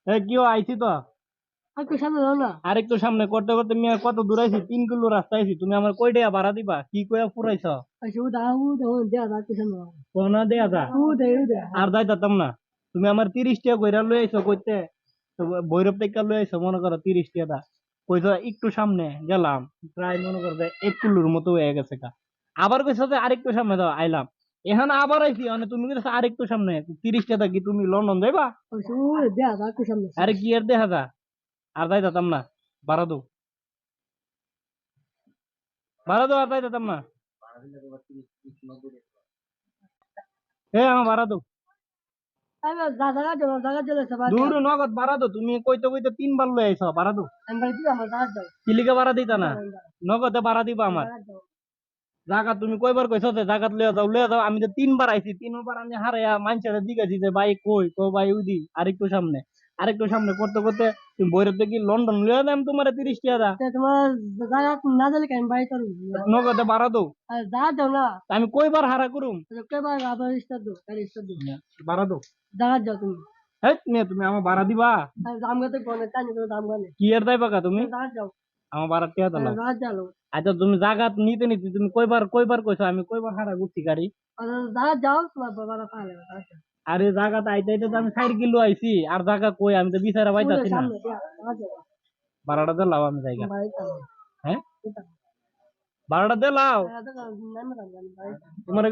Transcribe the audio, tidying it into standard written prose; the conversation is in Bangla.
কি আইছি তো। একটু সামনে যাও না। আরেকটু সামনে করতে করতে মিয়া কত দূর আইছি, 3 কিলো রাস্তা আইছি, তুমি আমার কয় টাকা ভাড়া দিবা, কি কইয়া ফুরাইছ? আচ্ছা ও দাও দেয়া একটু সামনে যাও। কোনা দেয়া যা। দে আর যাইতাম না। তুমি আমার 30 টাকা কইরা লই আইছো কইতে, তো ভৈরব থেকে লই আইছো মনে করো 30 টাকা, কইছো একটু সামনে গেলাম, প্রায় মনে করো যে 1 কিলোর মতো হয়ে গেছে কা। আবার কইছো যে আরেকটু সামনে দাও, আইলাম। এখানে আবার আইছি, মানে তুমি কইছো আরেকটু সামনে, 30 টাকা কি তুমি লন্ডন যাইবা? আচ্ছা ও দেয়া একটু সামনে। আরে কি আর দেখা যা, আর যাইতাম না, ভাড়া দো, ভাড়া দো, আর যাইতাম না। আমার ভাড়া দো। আমি জায়গা চলেছে বাদ দূর দাও। নগদ ভাড়া দো, তুমি কইতে কইতে 3 বার লই আইছো, ভাড়া দো। আমি বাড়ি দিও আমার জায়গা দাও। কি লিগে ভাড়া দিতা না? নগদে ভাড়া দিবা আমার। জায়গা দাও। জায়গা তুমি কয়বার কইছো যে জায়গা লইয়া যাও, আমি তো 3 বার আইছি, 3 বার আমি হারাইয়া মানুষের জিজ্ঞাসি যে ভাই কই, কো ভাই উদি আরেকটু সামনে, আরেকটু সামনে করতে করতে তুমি বইরতে কি লন্ডন লইয়া যাম তোমার 30 টাকা। তোমার জায়গা না দিলে আমি বাড়ি করবো। নগদে ভাড়া দো। আর জায়গা দাও না। আমি কয়বার হারা করুম। কেবার আবার স্টার দাও গাড়ি স্টার দাও। ভাড়া দো। জায়গা দাও তুমি। হেট মেয়ে, তুমি আমার ভাড়া দিবা? আর দাম কত গনে টানি তো দাম গনে। কি এর দাইবা কা তুমি? জায়গা দাও। আমার ভাড়া টিয়া দাও। জায়গা দাও। আচ্ছা তুমি জায়গা নিতে নিতে তুমি কয়বার কয়বার কইছো, আমি কয়বার হারা ঘুরছি গাড়ি। আর জায়গা দাও তোমার বাবারা পালে। আরে জায়গাটা আইতে আইতে তো আমি 4 কিলো আইছি, আর জায়গা কই, আমি তো বিচারা পাইতাছি না। সামনে দেয়া জায়গা দাও। ভাড়াটা দিলাও আমি জায়গা। বাড়ি চালো। হ্যাঁ, ভাড়াটা দিলাও। জায়গা দাও নাম রাখবেন বাড়ি। তোমার